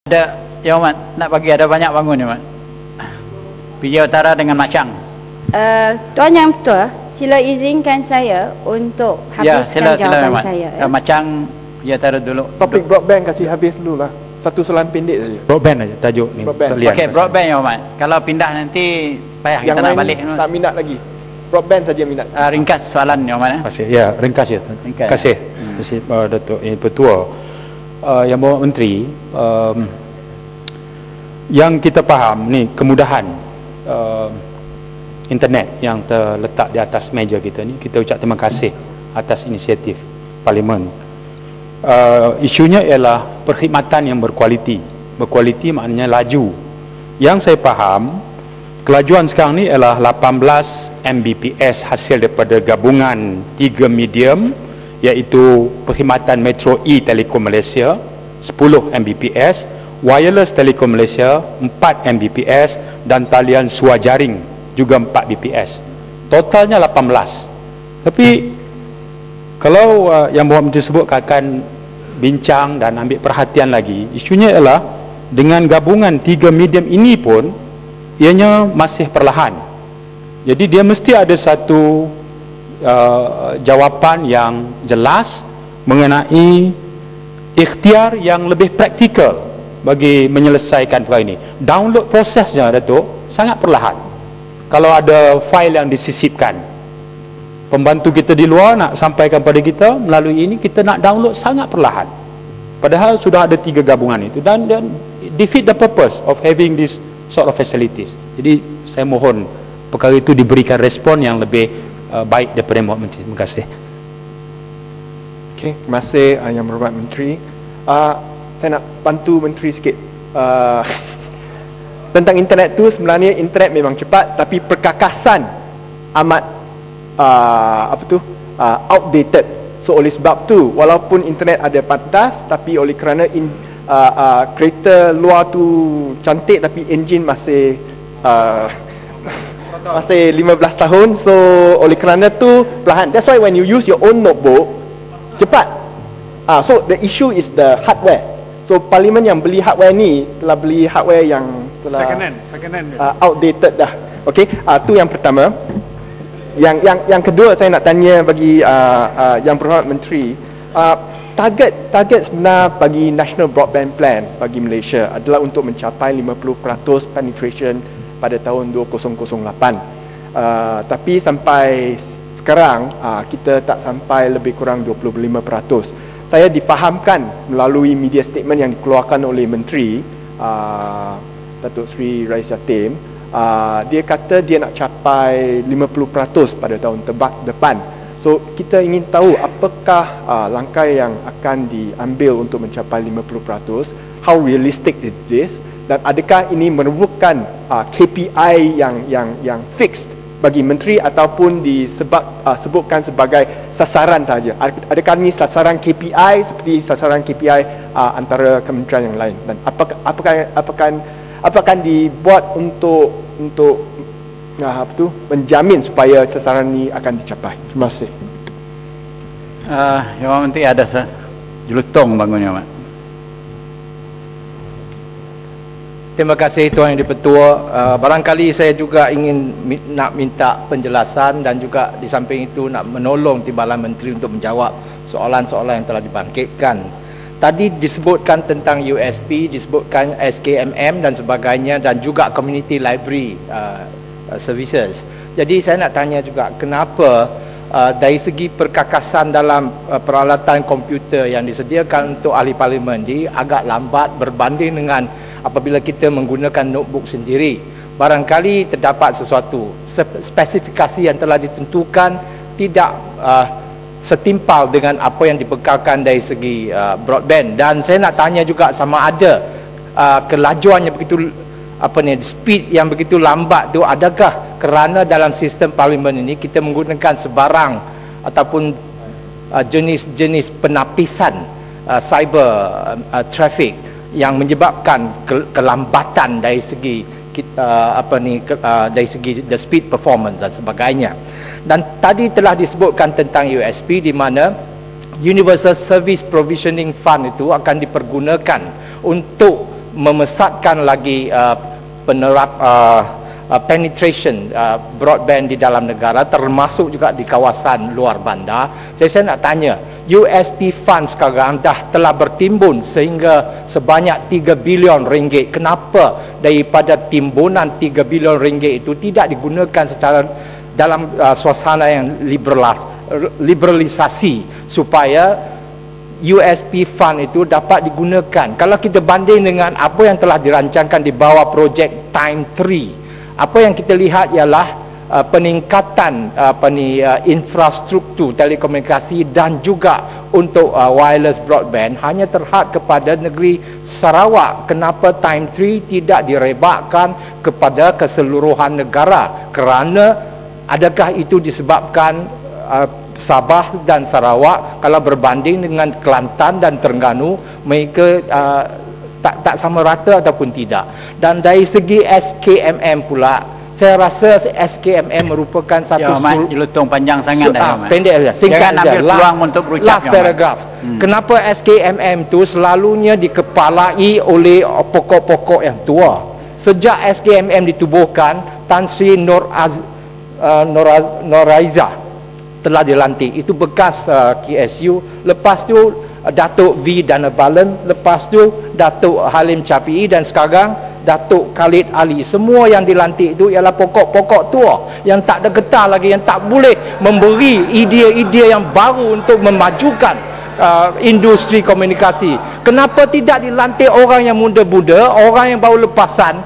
Ada, ya Mat, nak bagi ada banyak bangun ya Mat. PJ Utara dengan Macang. Tuan Yang Ketua, sila izinkan saya untuk habiskan jawapan saya. Macang, PJ Utara dulu. Topik broadband kasih habis dulu lah. Satu soalan pendek saja. Broadband aja tajuk ni. Okey, broadband ya Mat. Kalau pindah nanti payah kita nak balik. Tak minat lagi. Broadband saja minat. Ringkas soalan ya Mat. Terima kasih. Ya, ringkas ya. Terima kasih. Terima kasih Datuk Petua. Yang Bapak Menteri, yang kita faham ni kemudahan internet yang terletak di atas meja kita ni, kita ucap terima kasih atas inisiatif Parlimen. Isunya ialah perkhidmatan yang berkualiti. Berkualiti maknanya laju. Yang saya faham, kelajuan sekarang ni ialah 18 Mbps hasil daripada gabungan 3 medium, iaitu perkhidmatan Metro E Telekom Malaysia 10 Mbps, Wireless Telekom Malaysia 4 Mbps dan talian suajaring juga 4 Mbps. Totalnya 18. Tapi kalau yang Bapak Menteri sebut akan bincang dan ambil perhatian lagi, isunya ialah dengan gabungan 3 medium ini pun ianya masih perlahan. Jadi dia mesti ada satu jawapan yang jelas mengenai ikhtiar yang lebih praktikal bagi menyelesaikan perkara ini. Download prosesnya, Datuk, sangat perlahan. Kalau ada fail yang disisipkan, pembantu kita di luar nak sampaikan pada kita melalui ini, kita nak download sangat perlahan. Padahal sudah ada 3 gabungan itu, dan defeat the purpose of having this sort of facilities. Jadi saya mohon perkara itu diberikan respon yang lebih baik daripada Bapak Menteri. Terima kasih. Okey, terima kasih Yang Berhormat Menteri. Saya nak bantu Menteri sikit. Tentang internet tu, sebenarnya internet memang cepat, tapi perkakasan amat outdated. So oleh sebab tu, walaupun internet ada pantas, tapi oleh kerana kereta luar tu cantik, tapi enjin masih 15 tahun. So oleh kerana tu perlahan. That's why when you use your own notebook, cepat. So the issue is the hardware. So Parlimen yang beli hardware ni telah beli hardware yang telah second hand outdated dah. Okey, tu yang pertama. Yang kedua, saya nak tanya bagi Yang Berhormat Menteri, target sebenar bagi National Broadband Plan bagi Malaysia adalah untuk mencapai 50% penetration pada tahun 2008. Tapi sampai sekarang kita tak sampai lebih kurang 25%. Saya difahamkan melalui media statement yang dikeluarkan oleh Menteri Datuk Seri Rais Yatim, dia kata dia nak capai 50% pada tahun depan. So kita ingin tahu apakah langkah yang akan diambil untuk mencapai 50%, how realistic is this, dan adakah ini merupakan KPI yang fixed bagi menteri ataupun disebutkan sebagai sasaran saja. Adakah ini sasaran KPI seperti sasaran KPI antara kementerian yang lain, dan apakah dibuat untuk menjamin supaya sasaran ini akan dicapai? Terima kasih. Yang Menteri ada jelutong bangunnya Mat. Terima kasih Tuan Yang Di-Pertua. Barangkali saya juga ingin nak minta penjelasan dan juga di samping itu nak menolong Timbalan Menteri untuk menjawab soalan-soalan yang telah dibangkitkan. Tadi disebutkan tentang USP, disebutkan SKMM dan sebagainya, dan juga Community Library Services. Jadi saya nak tanya juga, kenapa dari segi perkakasan dalam peralatan komputer yang disediakan untuk ahli parlimen ini agak lambat berbanding dengan apabila kita menggunakan notebook sendiri. Barangkali terdapat sesuatu spesifikasi yang telah ditentukan tidak setimpal dengan apa yang dibekalkan dari segi broadband. Dan saya nak tanya juga sama ada kelajuan yang begitu speed yang begitu lambat tu, adakah kerana dalam sistem parlimen ini kita menggunakan sebarang ataupun jenis-jenis penapisan cyber traffic yang menyebabkan kelambatan dari segi dari segi the speed performance dan sebagainya. Dan tadi telah disebutkan tentang USP, di mana Universal Service Provisioning Fund itu akan dipergunakan untuk memesatkan lagi penetration broadband di dalam negara, termasuk juga di kawasan luar bandar. Saya nak tanya, USP Fund sekarang telah bertimbun sehingga sebanyak 3 bilion ringgit. Kenapa daripada timbunan 3 bilion ringgit itu tidak digunakan secara dalam suasana yang liberalisasi, supaya USP Fund itu dapat digunakan? Kalau kita banding dengan apa yang telah dirancangkan di bawah projek Time 3, apa yang kita lihat ialah peningkatan infrastruktur telekomunikasi dan juga untuk wireless broadband hanya terhad kepada negeri Sarawak. Kenapa Time 3 tidak direbakkan kepada keseluruhan negara? Kerana adakah itu disebabkan Sabah dan Sarawak kalau berbanding dengan Kelantan dan Terengganu, mereka tak sama rata ataupun tidak? Dan dari segi SKMM pula, saya rasa SKMM merupakan satu jelutong panjang sangat dah. Pendek saja, singkat saja. Peluang untuk berucap. Last paragraph. Kenapa SKMM tu selalunya dikepalai oleh pokok-pokok yang tua? Sejak SKMM ditubuhkan, Tan Sri Noraiza telah dilantik. Itu bekas KSU. Lepas tu Datuk V. Danabalan, lepas tu Datuk Halim Capii, dan sekarang Datuk Khalid Ali. Semua yang dilantik itu ialah pokok-pokok tua yang tak ada getah lagi, yang tak boleh memberi idea-idea yang baru untuk memajukan industri komunikasi. Kenapa tidak dilantik orang yang muda-muda, orang yang baru lepasan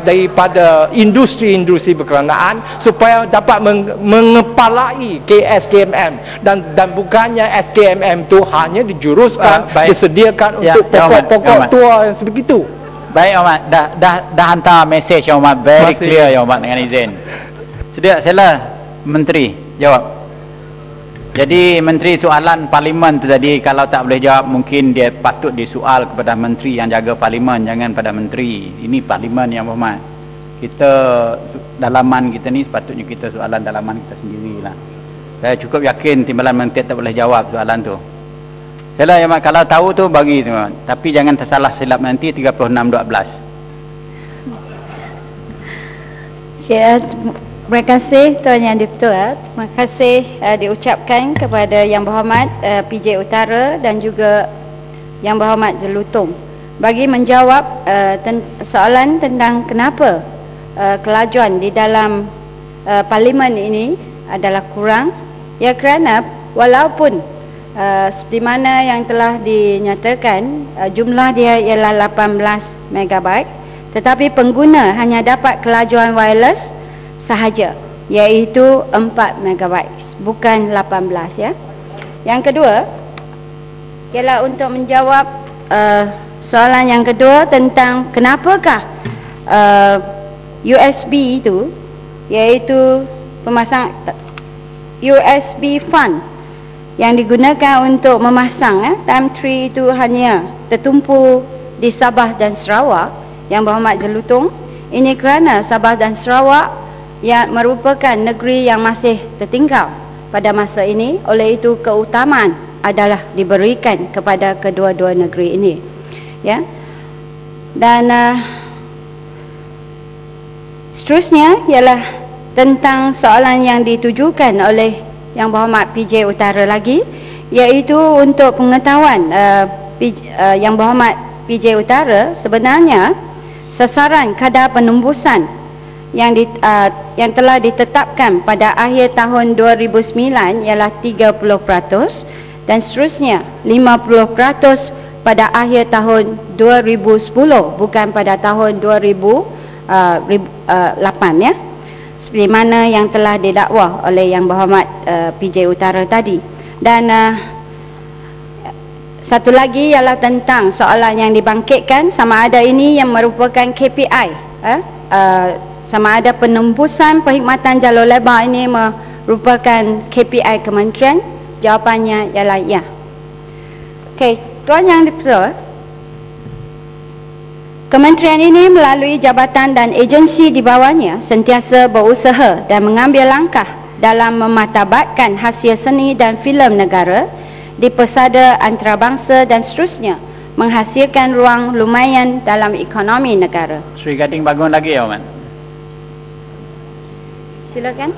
daripada industri-industri berkenaan, supaya dapat mengepalai SKMM, dan bukannya SKMM itu hanya dijuruskan, disediakan untuk pokok-pokok tua yang sebegitu. Baik Ahmad, dah hantar mesej Ahmad very clear Ahmad, dengan izin. Sedia sila Menteri jawab. Jadi Menteri soalan Parlimen tu tadi, kalau tak boleh jawab mungkin dia patut disoal kepada Menteri yang jaga Parlimen, jangan pada Menteri. Ini Parlimen yang berhormat. Kita dalaman kita ni sepatutnya kita soalan dalaman kita sendirilah. Saya cukup yakin Timbalan Menteri tak boleh jawab soalan tu. Yalah ya Mak, kalau tahu tu bagi tu, tapi jangan tersalah silap nanti 3612. Okay, terima kasih Tuan Yang Di-Pertua. Terima kasih diucapkan kepada Yang Berhormat PJ Utara dan juga Yang Berhormat Jelutong bagi menjawab soalan tentang kenapa kelajuan di dalam Parlimen ini adalah kurang. Ya, kerana walaupun seperti mana yang telah dinyatakan, jumlah dia ialah 18 MB, tetapi pengguna hanya dapat kelajuan wireless sahaja, iaitu 4 MB, bukan 18 ya. Yang kedua ialah untuk menjawab soalan yang kedua tentang kenapakah USB itu, iaitu pemasang USB Fund yang digunakan untuk memasang Time 3 itu hanya tertumpu di Sabah dan Sarawak. Yang Berhormat Jelutong, ini kerana Sabah dan Sarawak yang merupakan negeri yang masih tertinggal pada masa ini, oleh itu keutamaan adalah diberikan kepada kedua-dua negeri ini ya. Dan seterusnya ialah tentang soalan yang ditujukan oleh Yang Berhormat PJ Utara lagi, iaitu untuk pengetahuan Yang Berhormat PJ Utara, sebenarnya sasaran kadar penembusan yang telah ditetapkan pada akhir tahun 2009 ialah 30% dan seterusnya 50% pada akhir tahun 2010, bukan pada tahun 2008 ya, seperti mana yang telah didakwa oleh Yang Berhormat PJ Utara tadi. Dan satu lagi ialah tentang soalan yang dibangkitkan, sama ada ini yang merupakan KPI, sama ada penembusan perkhidmatan jalur lebar ini merupakan KPI kementerian. Jawapannya ialah ya. Okey, Tuan Yang Di-Pertua, kementerian ini melalui jabatan dan agensi di bawahnya sentiasa berusaha dan mengambil langkah dalam memartabatkan hasil seni dan filem negara di pesada antarabangsa dan seterusnya menghasilkan ruang lumayan dalam ekonomi negara. Sri Gading bangun lagi ya, Mat. Silakan.